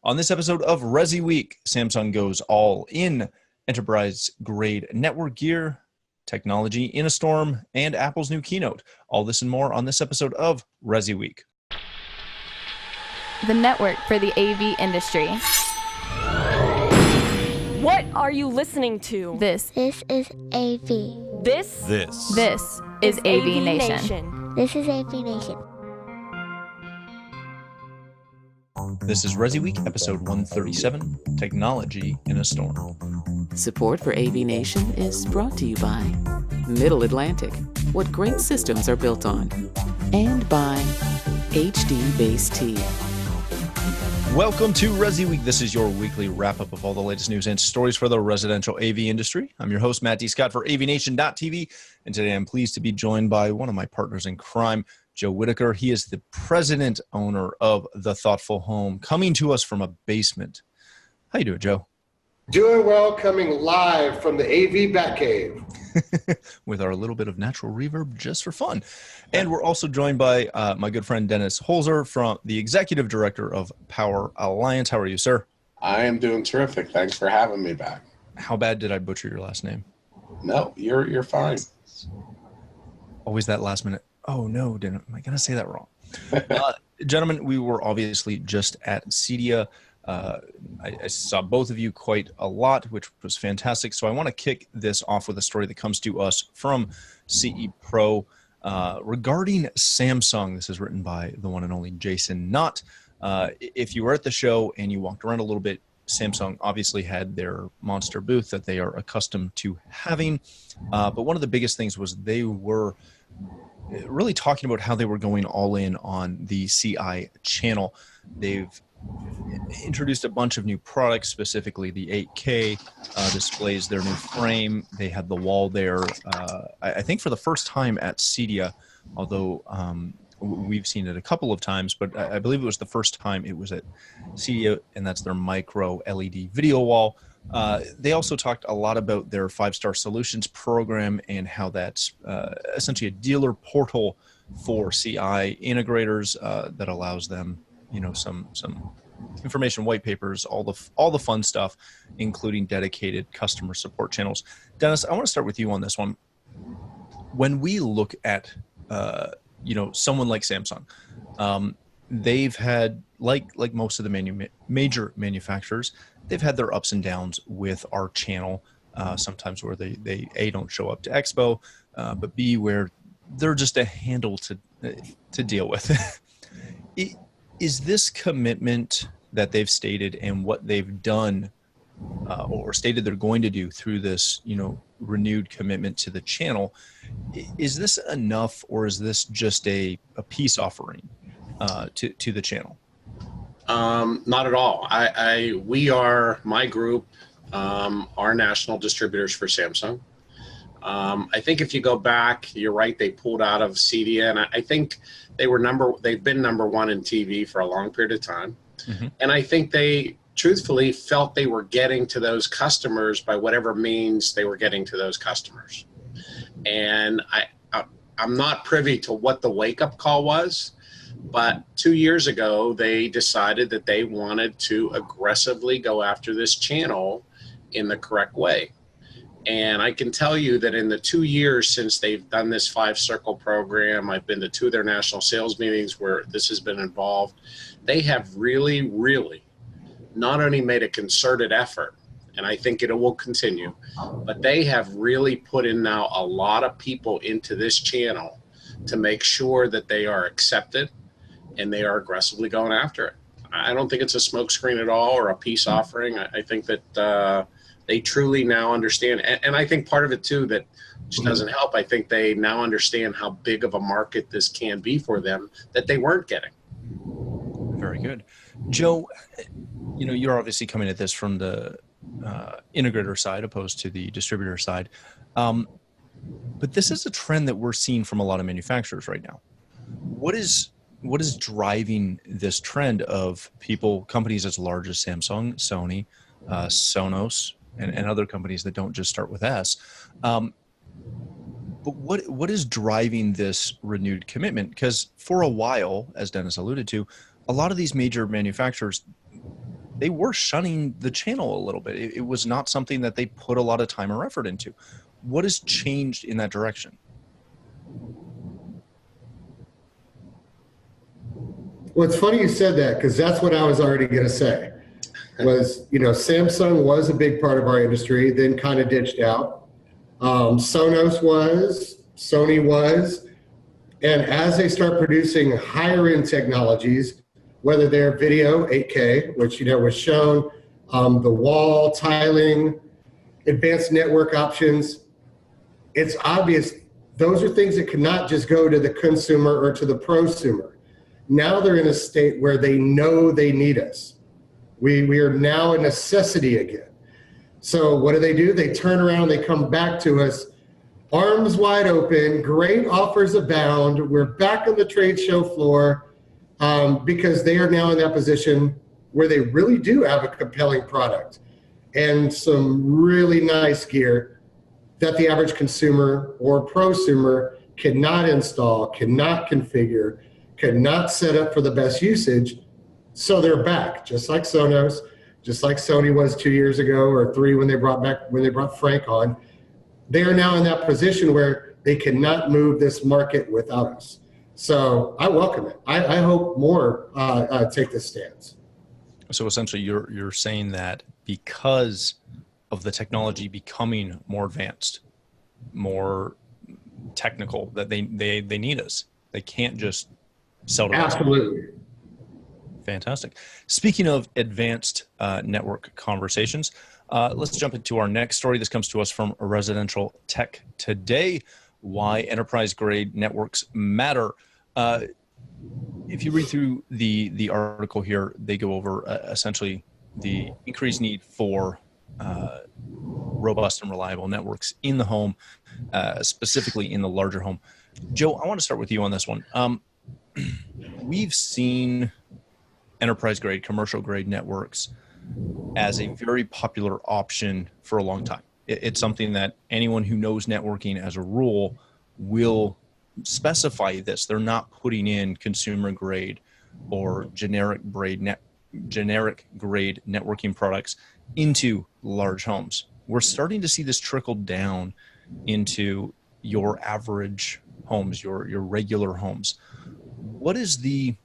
On this episode of ResiWeek, Samsung goes all in, enterprise-grade network gear, technology in a storm, and Apple's new keynote. All this and more on this episode of ResiWeek. The network for the AV industry. What are you listening to? This is AV. This is AVNation. This is AVNation. This is ResiWeek, episode 137, Technology in a Storm. Support for AVNation is brought to you by Middle Atlantic, what great systems are built on, and by HD Base Tea. Welcome to ResiWeek. This is your weekly wrap-up of all the latest news and stories for the residential AV industry. I'm your host, Matt D. Scott for AVNation.tv, and today I'm pleased to be joined by one of my partners in crime, Joe Whitaker. He is the president owner of The Thoughtful Home, coming to us from a basement. How you doing, Joe? Doing well, coming live from the AV Batcave. With our little bit of natural reverb just for fun. And we're also joined by my good friend Dennis Holzer, from the executive director of Power Alliance. How are you, sir? I am doing terrific. Thanks for having me back. How bad did I butcher your last name? No, you're fine. Always that last minute. Oh no, am I going to say that wrong? Gentlemen, we were obviously just at CEDIA. I saw both of you quite a lot, which was fantastic. So I want to kick this off with a story that comes to us from CE Pro regarding Samsung. This is written by the one and only Jason Knott. If you were at the show and you walked around a little bit, Samsung obviously had their monster booth that they are accustomed to having. But one of the biggest things was they were really talking about how they were going all in on the CI channel. They've introduced a bunch of new products, specifically the 8K displays, their new frame. They had the wall there, I think for the first time at CEDIA, although we've seen it a couple of times, but I believe it was the first time it was at CEDIA, and that's their micro LED video wall. They also talked a lot about their 5-star solutions program and how that's essentially a dealer portal for CI integrators that allows them, some information, white papers, all the fun stuff, including dedicated customer support channels. Dennis, I want to start with you on this one. When we look at someone like Samsung, they've had, like most of the major manufacturers, they've had their ups and downs with our channel, sometimes where they A, don't show up to Expo, but B, where they're just a handle to deal with. Is this commitment that they've stated and what they've done or stated they're going to do through this, renewed commitment to the channel, is this enough, or is this just a peace offering to the channel? Not at all. We are, my group, are national distributors for Samsung. I think if you go back, you're right, they pulled out of CEDIA, and I think they've been number one in TV for a long period of time. Mm-hmm. And I think they truthfully felt they were getting to those customers by whatever means they were getting to those customers. And I'm not privy to what the wake-up call was, but 2 years ago, they decided that they wanted to aggressively go after this channel in the correct way. And I can tell you that in the 2 years since they've done this 5-circle program, I've been to 2 of their national sales meetings where this has been involved. They have really, really not only made a concerted effort, and I think it will continue, but they have really put in now a lot of people into this channel to make sure that they are accepted and they are aggressively going after it. I don't think it's a smokescreen at all or a peace offering. I think that they truly now understand. And I think part of it too, that which doesn't help, I think they now understand how big of a market this can be for them that they weren't getting. Very good. Joe, you're obviously coming at this from the integrator side opposed to the distributor side. But this is a trend that we're seeing from a lot of manufacturers right now. What is driving this trend of companies as large as Samsung, Sony, Sonos, and other companies that don't just start with S? But what is driving this renewed commitment? Because for a while, as Dennis alluded to, a lot of these major manufacturers, they were shunning the channel a little bit. It was not something that they put a lot of time or effort into. What has changed in that direction? Well, it's funny you said that, because that's what I was already going to say. Was, Samsung was a big part of our industry, then kind of ditched out. Sonos was, Sony was, and as they start producing higher end technologies, whether they're video, 8K, which was shown, the wall tiling, advanced network options, it's obvious those are things that cannot just go to the consumer or to the prosumer. Now they're in a state where they know they need us. We are now a necessity again. So what do? They turn around, they come back to us, arms wide open, great offers abound. We're back on the trade show floor because they are now in that position where they really do have a compelling product and some really nice gear that the average consumer or prosumer cannot install, cannot configure, cannot set up for the best usage. So they're back, just like Sonos, just like Sony was 2 years ago or 3 when they brought Frank on. They are now in that position where they cannot move this market without us. So I welcome it. I hope more take this stance. So essentially, you're saying that because of the technology becoming more advanced, more technical, that they need us. They can't just sell to us. Absolutely. Fantastic. Speaking of advanced network conversations, let's jump into our next story. This comes to us from Residential Tech Today. Why enterprise-grade networks matter. If you read through the article here, they go over essentially the increased need for robust and reliable networks in the home, specifically in the larger home. Joe, I want to start with you on this one. We've seen enterprise-grade, commercial-grade networks as a very popular option for a long time. It's something that anyone who knows networking as a rule will specify this. They're not putting in consumer-grade or generic-grade networking products into large homes. We're starting to see this trickle down into your average homes, your regular homes. What is the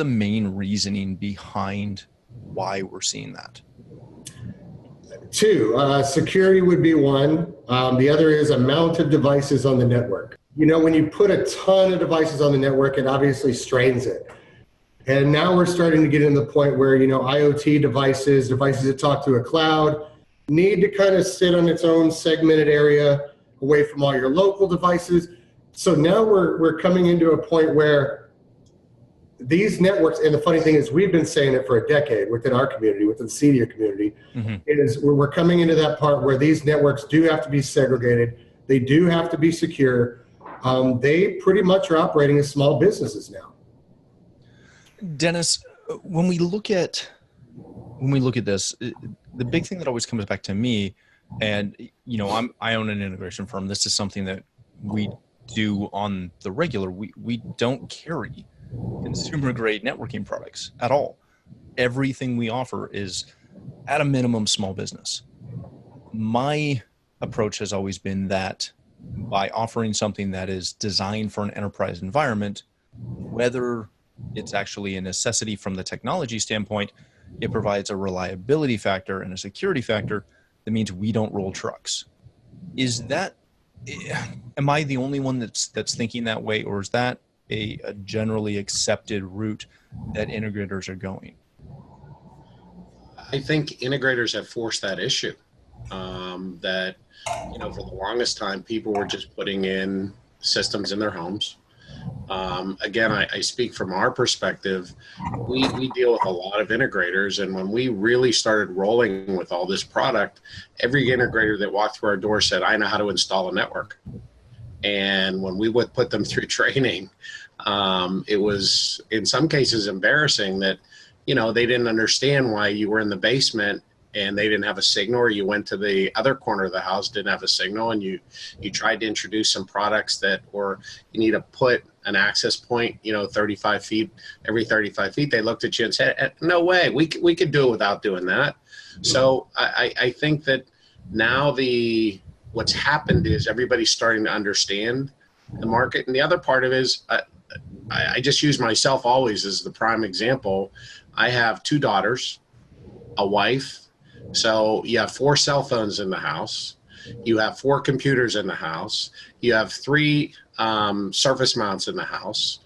main reasoning behind why we're seeing that? 2, security would be one. The other is amount of devices on the network. When you put a ton of devices on the network, it obviously strains it. And now we're starting to get into the point where, IoT devices that talk to a cloud, need to kind of sit on its own segmented area away from all your local devices. So now we're coming into a point where these networks, and the funny thing is we've been saying it for a decade within our community, within the CEDIA community, is we're coming into that part where these networks do have to be segregated. They do have to be secure. They pretty much are operating as small businesses now. Dennis, when we look at this, the big thing that always comes back to me, and I own an integration firm. This is something that we do on the regular. We don't carry consumer grade networking products at all. Everything we offer is at a minimum small business. My approach has always been that by offering something that is designed for an enterprise environment, whether it's actually a necessity from the technology standpoint, it provides a reliability factor and a security factor that means we don't roll trucks. Am I the only one that's thinking that way, or is that a generally accepted route that integrators are going? I think integrators have forced that issue. That for the longest time, people were just putting in systems in their homes. Again, I speak from our perspective. We deal with a lot of integrators, and when we really started rolling with all this product, every integrator that walked through our door said, "I know how to install a network." And when we would put them through training, it was in some cases embarrassing that they didn't understand why you were in the basement and they didn't have a signal, or you went to the other corner of the house, didn't have a signal, and you tried to introduce some products or you need to put an access point, 35 feet, every 35 feet, they looked at you and said, no way, we could do it without doing that. So I think that now what's happened is everybody's starting to understand the market. And the other part of it is, I just use myself always as the prime example. I have 2 daughters, a wife. So you have 4 cell phones in the house. You have 4 computers in the house. You have 3 surface mounts in the house.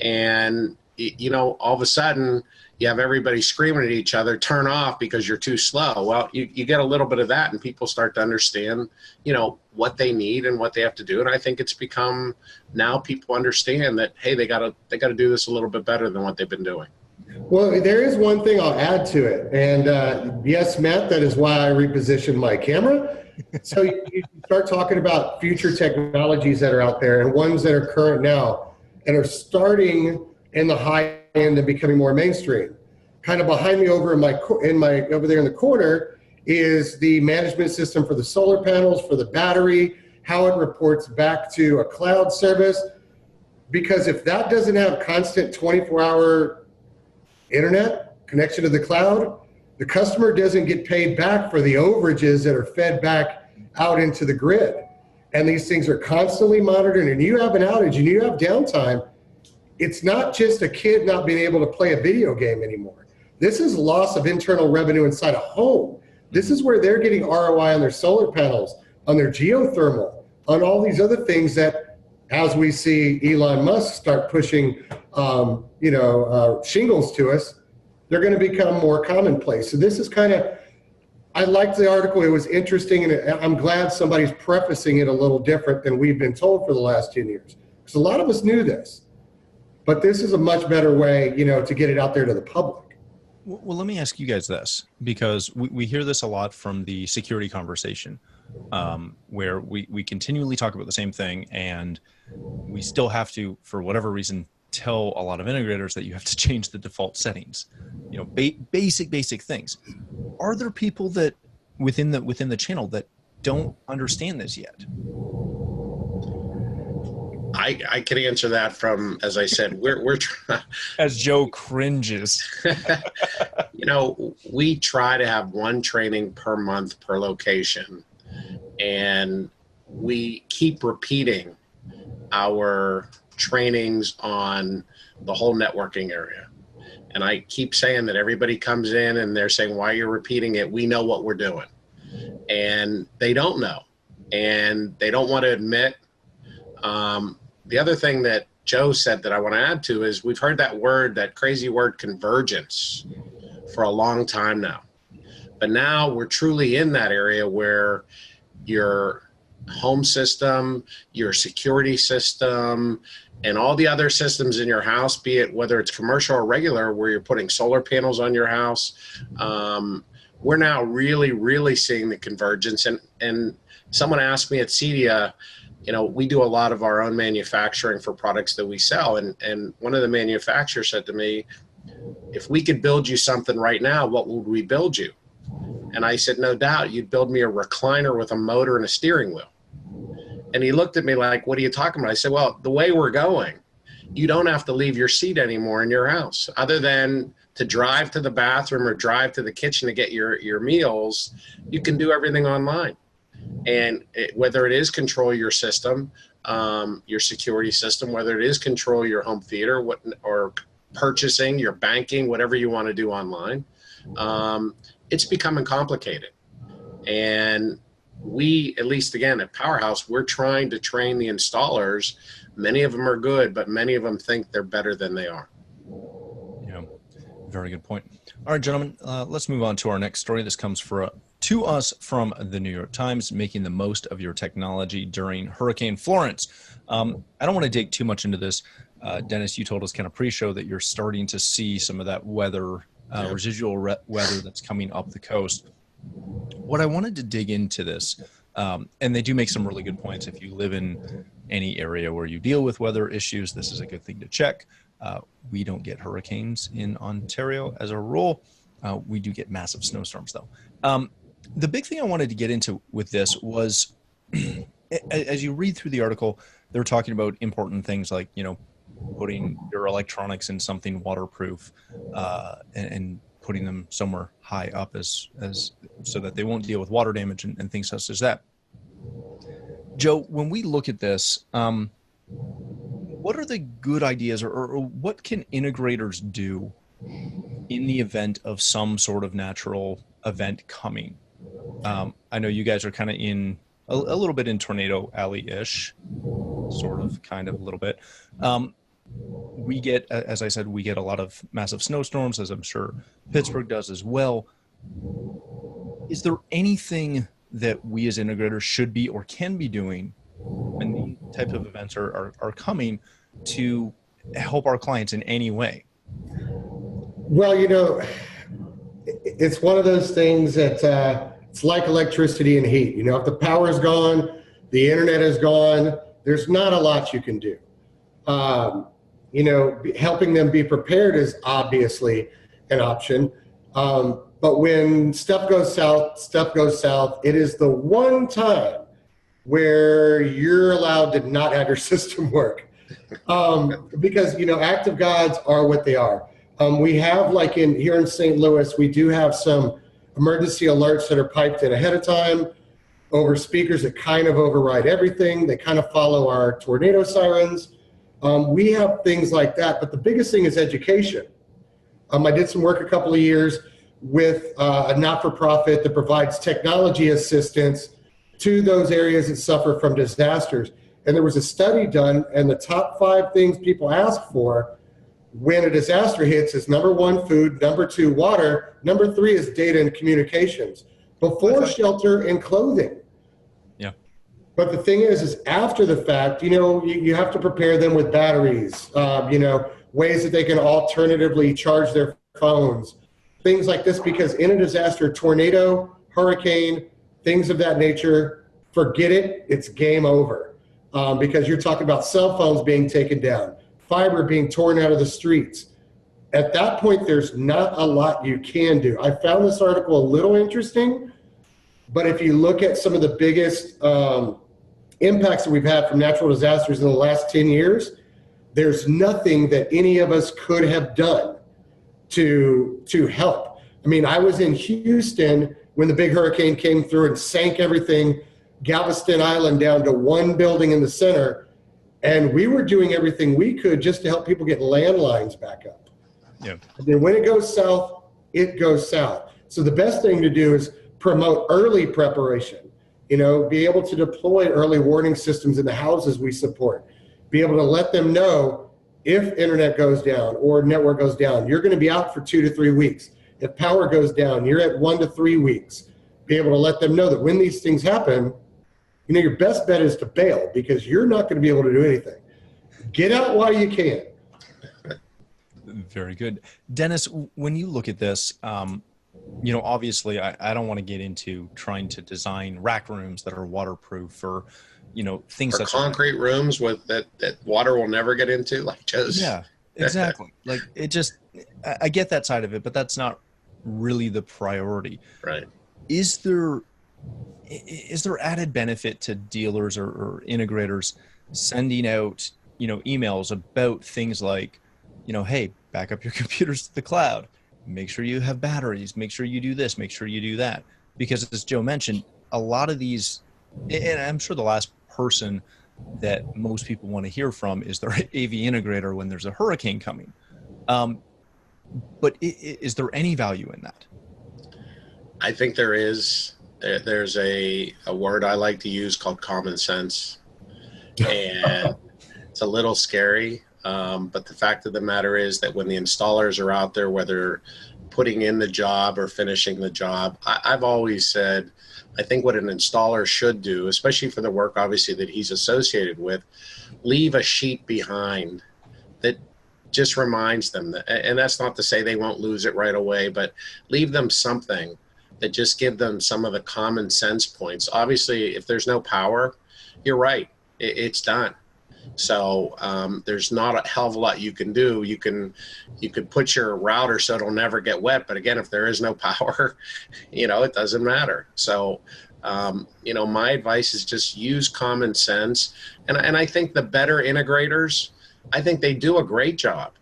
And, all of a sudden you have everybody screaming at each other, turn off because you're too slow. Well, you get a little bit of that and people start to understand, what they need and what they have to do. And I think it's become, now people understand that, hey, they gotta do this a little bit better than what they've been doing. Well, there is one thing I'll add to it. And yes, Matt, that is why I repositioned my camera. So you start talking about future technologies that are out there and ones that are current now and are starting in the high end and becoming more mainstream. Kind of behind me over over there in the corner is the management system for the solar panels, for the battery, how it reports back to a cloud service. Because if that doesn't have constant 24-hour internet connection to the cloud, the customer doesn't get paid back for the overages that are fed back out into the grid. And these things are constantly monitored, and you have an outage and you have downtime. It's not just a kid not being able to play a video game anymore. This is loss of internal revenue inside a home. This is where they're getting ROI on their solar panels, on their geothermal, on all these other things that, as we see Elon Musk start pushing, shingles to us, they're going to become more commonplace. So this is I liked the article. It was interesting, and I'm glad somebody's prefacing it a little different than we've been told for the last 10 years. Because a lot of us knew this, but this is a much better way, to get it out there to the public. Well, let me ask you guys this, because we hear this a lot from the security conversation, where we continually talk about the same thing, and we still have to, for whatever reason, tell a lot of integrators that you have to change the default settings, basic things. Are there people that within the channel that don't understand this yet? I can answer that from, as I said, we're as Joe cringes. We try to have 1 training per month per location, and we keep repeating our trainings on the whole networking area. And I keep saying that everybody comes in and they're saying, why you're repeating it? We know what we're doing. And they don't know, and they don't want to admit. The other thing that Joe said that I want to add to is we've heard that crazy word convergence for a long time now. But now we're truly in that area where your home system, your security system, and all the other systems in your house, be it whether it's commercial or regular, where you're putting solar panels on your house, we're now really, really seeing the convergence. And someone asked me at CEDIA, we do a lot of our own manufacturing for products that we sell. And one of the manufacturers said to me, if we could build you something right now, what would we build you? And I said, no doubt, you'd build me a recliner with a motor and a steering wheel. And he looked at me like, what are you talking about? I said, well, the way we're going, you don't have to leave your seat anymore in your house, other than to drive to the bathroom or drive to the kitchen to get your meals. You can do everything online. And whether it is control your system, your security system, whether it is control your home theater, or purchasing, your banking, whatever you want to do online, it's becoming complicated. And we, at least again at Powerhouse, we're trying to train the installers. Many of them are good, but many of them think they're better than they are. Yeah, very good point. All right, gentlemen, let's move on to our next story. This comes to us from the New York Times: making the most of your technology during Hurricane Florence. I don't want to dig too much into this. Dennis, you told us kind of pre-show that you're starting to see some of that weather, residual weather that's coming up the coast. What I wanted to dig into this, and they do make some really good points. If you live in any area where you deal with weather issues, this is a good thing to check. We don't get hurricanes in Ontario as a rule. We do get massive snowstorms, though. The big thing I wanted to get into with this was, as you read through the article, they're talking about important things like, putting your electronics in something waterproof and putting them somewhere high up as so that they won't deal with water damage and things such as that. Joe, when we look at this, what are the good ideas or what can integrators do in the event of some sort of natural event coming? I know you guys are kind of in a little bit in Tornado Alley-ish, sort of, kind of, a little bit. We get, as I said, we get a lot of massive snowstorms, as I'm sure Pittsburgh does as well. Is there anything that we as integrators should be or can be doing when these types of events are coming to help our clients in any way? Well, it's one of those things that it's like electricity and heat. If the power is gone, the internet is gone, there's not a lot you can do. Helping them be prepared is obviously an option. But when stuff goes south. It is the one time where you're allowed to not have your system work. Because, active gods are what they are. We have, like here in St. Louis, we do have some emergency alerts that are piped in ahead of time over speakers that kind of override everything. They kind of follow our tornado sirens. We have things like that, but the biggest thing is education. I did some work a couple of years with a not-for-profit that provides technology assistance to those areas that suffer from disasters. And there was a study done, and the top 5 things people ask for when a disaster hits is number 1, food, number 2, water, number 3 is data and communications, before shelter and clothing. Yeah. But the thing is after the fact, you have to prepare them with batteries, ways that they can alternatively charge their phones, things like this, because in a disaster, tornado, hurricane, things of that nature, forget it, it's game over. Because you're talking about cell phones being taken down, fiber being torn out of the streets. At that point, there's not a lot you can do. I found this article a little interesting, but if you look at some of the biggest impacts that we've had from natural disasters in the last 10 years, there's nothing that any of us could have done to help. I mean, I was in Houston when the big hurricane came through and sank everything, Galveston Island down to one building in the center, and we were doing everything we could just to help people get landlines back up. Yeah. And then when it goes south, it goes south. So the best thing to do is promote early preparation, be able to deploy early warning systems in the houses we support, be able to let them know if internet goes down or network goes down, you're going to be out for 2 to 3 weeks. If power goes down, you're at 1 to 3 weeks. Be able to let them know that when these things happen, your best bet is to bail, because you're not going to be able to do anything. Get out while you can. Very good. Dennis, when you look at this, obviously I don't want to get into trying to design rack rooms that are waterproof or, things or concrete rooms with that water will never get into, yeah, exactly. I get that side of it, but that's not really the priority. Right. Is there added benefit to dealers or integrators sending out, emails about things like, hey, back up your computers to the cloud, make sure you have batteries, make sure you do this, make sure you do that? Because as Joe mentioned, a lot of these, and I'm sure the last person that most people want to hear from is their AV integrator when there's a hurricane coming. But is there any value in that? I think there is. There's a word I like to use called common sense, and it's a little scary. But the fact of the matter is that when the installers are out there, whether putting in the job or finishing the job, I've always said, I think what an installer should do, especially for the work obviously that he's associated with, leave a sheet behind that just reminds them that, and that's not to say they won't lose it right away, but leave them something that just give them some of the common sense points. Obviously, if there's no power, you're right, it's done. So there's not a hell of a lot you can do. You could put your router so it'll never get wet, but again, if there is no power, it doesn't matter. So my advice is just use common sense, and I think the better integrators I think they do a great job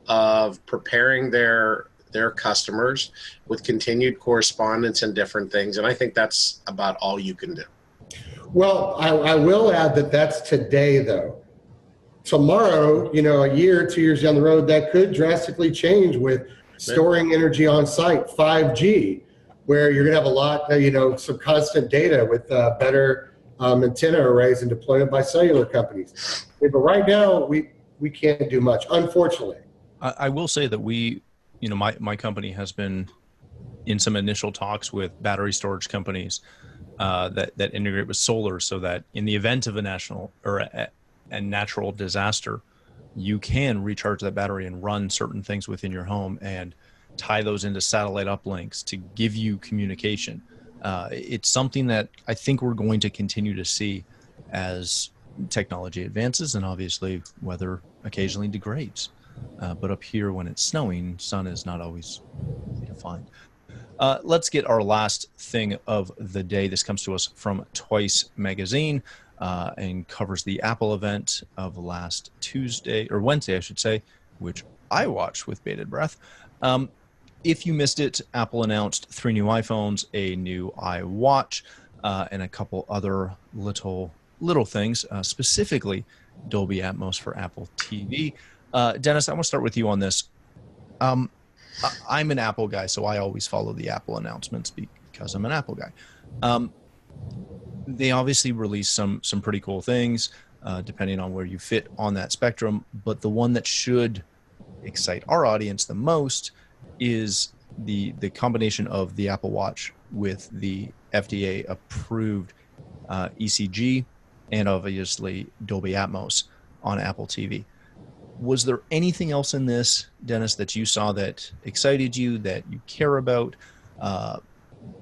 of preparing their customers with continued correspondence and different things. And I think that's about all you can do. Well, I will add that that's today, though. Tomorrow, a year, 2 years down the road, that could drastically change with storing energy on site, 5G, where you're going to have a lot, some constant data with better antenna arrays and deployment by cellular companies. But right now, we can't do much, unfortunately. I will say that my company has been in some initial talks with battery storage companies that integrate with solar, so that in the event of a natural disaster, you can recharge that battery and run certain things within your home and tie those into satellite uplinks to give you communication. It's something that I think we're going to continue to see as technology advances, and obviously weather occasionally degrades. But up here, when it's snowing, sun is not always easy to find. Let's get our last thing of the day. This comes to us from Twice Magazine and covers the Apple event of last Wednesday, I should say, which I watched with bated breath. If you missed it, Apple announced 3 new iPhones, a new iWatch, and a couple other little things, specifically Dolby Atmos for Apple TV. Dennis, I want to start with you on this. I'm an Apple guy, so I always follow the Apple announcements because I'm an Apple guy. They obviously released some pretty cool things, depending on where you fit on that spectrum. But the one that should excite our audience the most is the combination of the Apple Watch with the FDA-approved ECG and obviously Dolby Atmos on Apple TV. Was there anything else in this, Dennis, that you saw that excited you, that you care about,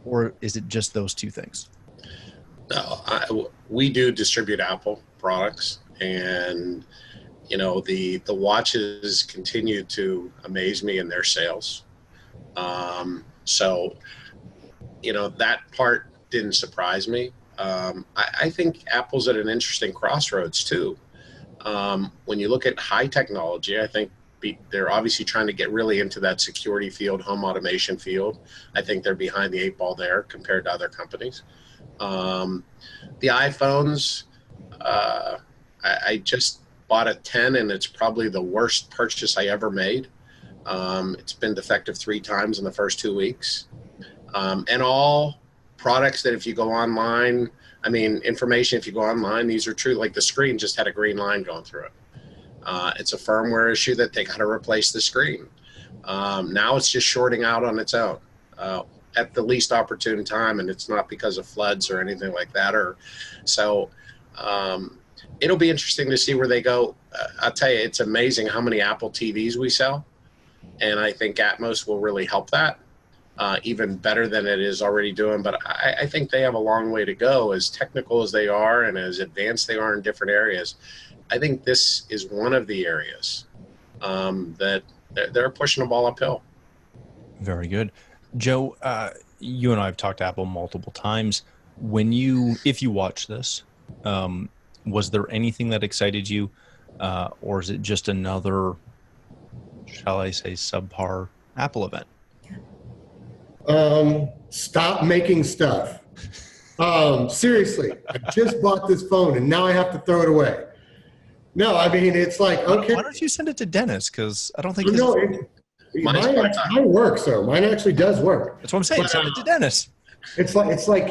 or is it just those 2 things? No, we do distribute Apple products, and the watches continue to amaze me in their sales. So that part didn't surprise me. I think Apple's at an interesting crossroads too. When you look at high technology, I think they're obviously trying to get really into that security field, home automation field. I think they're behind the 8 ball there compared to other companies. The iPhones, I just bought a 10, and it's probably the worst purchase I ever made. It's been defective 3 times in the first 2 weeks. And all products that if you go online, information, if you go online, these are true. Like the screen just had a green line going through it. It's a firmware issue that they got to replace the screen. Now it's just shorting out on its own at the least opportune time, and it's not because of floods or anything like that. It'll be interesting to see where they go. I'll tell you, it's amazing how many Apple TVs we sell, and I think Atmos will really help that. Even better than it is already doing. But I think they have a long way to go, as technical as they are and as advanced they are in different areas. I think this is one of the areas that they're pushing the ball uphill. Very good. Joe, you and I have talked to Apple multiple times. If you watch this, was there anything that excited you, or is it just another, shall I say, subpar Apple event? Stop making stuff. Seriously, I just bought this phone and now I have to throw it away. No, it's like, okay. Why don't you send it to Dennis? Because I don't think mine works, though. Mine actually does work. That's what I'm saying. But, send it to Dennis. It's like it's like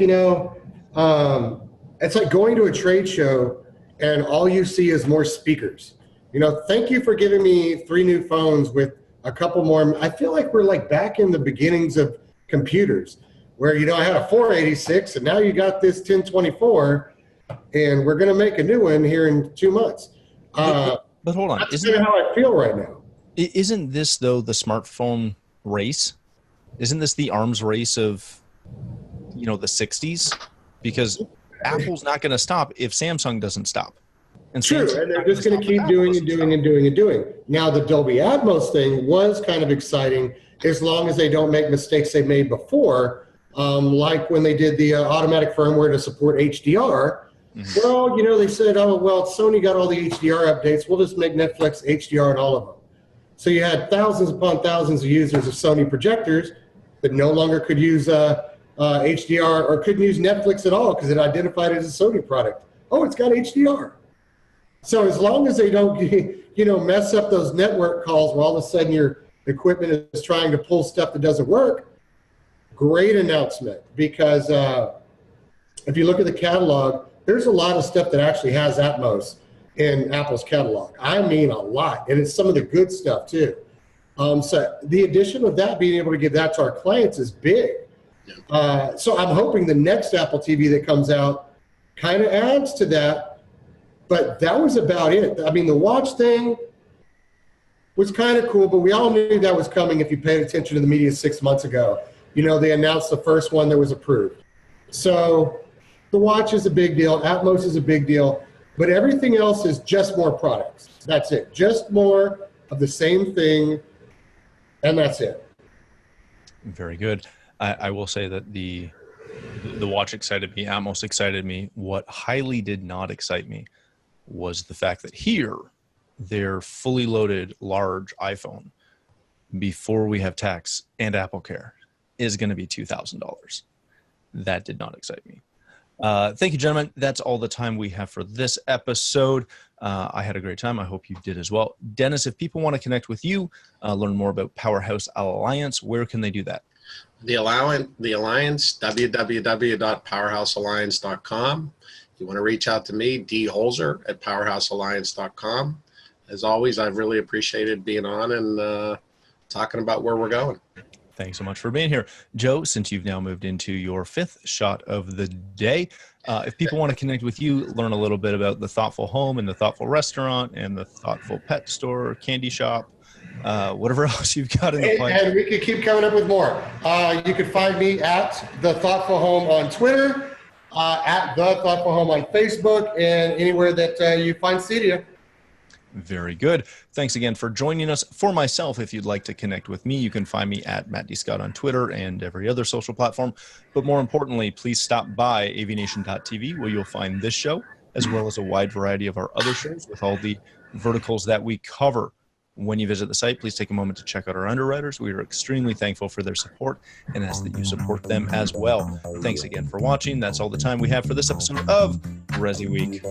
going to a trade show and all you see is more speakers. Thank you for giving me 3 new phones with a couple more. I feel like we're like back in the beginnings of computers where, I had a 486 and now you got this 1024 and we're going to make a new one here in 2 months. But hold on. That's kind of how I feel right now. Isn't this, though, the smartphone race? Isn't this the arms race of, the 60s? Because Apple's not going to stop if Samsung doesn't stop. And true, and they're just going to keep doing and doing and doing and doing. Now, the Dolby Atmos thing was kind of exciting as long as they don't make mistakes they made before, like when they did the automatic firmware to support HDR. Well, they said, oh, well, Sony got all the HDR updates. We'll just make Netflix HDR in all of them. So you had thousands upon thousands of users of Sony projectors that no longer could use HDR or couldn't use Netflix at all because it identified it as a Sony product. Oh, it's got HDR. So as long as they don't, mess up those network calls where all of a sudden your equipment is trying to pull stuff that doesn't work, great announcement. Because if you look at the catalog, there's a lot of stuff that actually has Atmos in Apple's catalog. I mean a lot. And it's some of the good stuff too. So the addition of that, being able to give that to our clients is big. So I'm hoping the next Apple TV that comes out kind of adds to that. But that was about it. I mean, the watch thing was kind of cool, but we all knew that was coming if you paid attention to the media 6 months ago. They announced the first one that was approved. So the watch is a big deal. Atmos is a big deal. But everything else is just more products. That's it. Just more of the same thing, and that's it. Very good. I will say that the watch excited me. Atmos excited me. What highly did not excite me was the fact that here, their fully loaded large iPhone, before we have tax and Apple Care, is going to be $2,000. That did not excite me. Thank you, gentlemen. That's all the time we have for this episode. I had a great time. I hope you did as well. Dennis, if people want to connect with you, learn more about Powerhouse Alliance, where can they do that? The Alliance, www.powerhousealliance.com. You want to reach out to me, D. Holzer at powerhousealliance.com. As always, I've really appreciated being on and talking about where we're going. Thanks so much for being here. Joe, since you've now moved into your fifth shot of the day, if people want to connect with you, learn a little bit about the Thoughtful Home and the Thoughtful Restaurant and the Thoughtful Pet Store, candy shop, whatever else you've got in the pipeline. And we could keep coming up with more. You could find me at The Thoughtful Home on Twitter, at The Thoughtful Home on Facebook, and anywhere that you find CEDIA. Very good. Thanks again for joining us. For myself, if you'd like to connect with me, you can find me at Matt D. Scott on Twitter and every other social platform. But more importantly, please stop by AVNation.tv, where you'll find this show, as well as a wide variety of our other shows with all the verticals that we cover. When you visit the site, please take a moment to check out our underwriters. We are extremely thankful for their support and ask that you support them as well. Thanks again for watching. That's all the time we have for this episode of ResiWeek.